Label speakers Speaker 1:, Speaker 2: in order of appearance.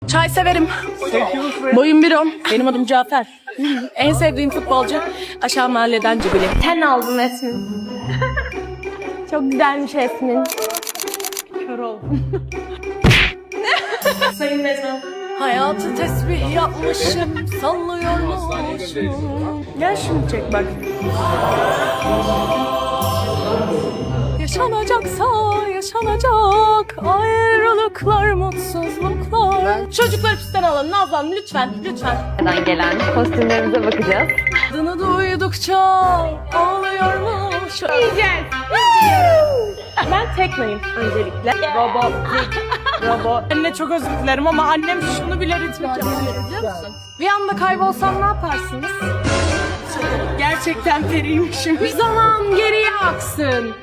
Speaker 1: Çay severim. Boyum 1.10. Benim adım Cafer. En sevdiğim futbolcu aşağı mahalleden Cibili.
Speaker 2: Sen aldın Esmin. Çok güzelmiş Esmin.
Speaker 1: Kör oldum. Sayın Mezun. Hayatı tesbih yapmışım, sallıyormuşum. Gel şunu çek bak. Yaşanacaksa yaşanacak ayrılıklar, mutsuzluklar. Çocuklar pistten alın Nazlı Hanım lütfen, lütfen.
Speaker 2: Neden gelen kostümlerimize bakacağız.
Speaker 1: Adını duydukça ağlıyormuş.
Speaker 2: Yiyeceğiz. Ben tekneyim öncelikle. Robot.
Speaker 1: Anne çok özür dilerim ama annem şunu bile ritmik yapıyor biliyor musun? Bir anda kaybolsam ne yaparsınız? Gerçekten periymişim. Bir zaman geriye aksın.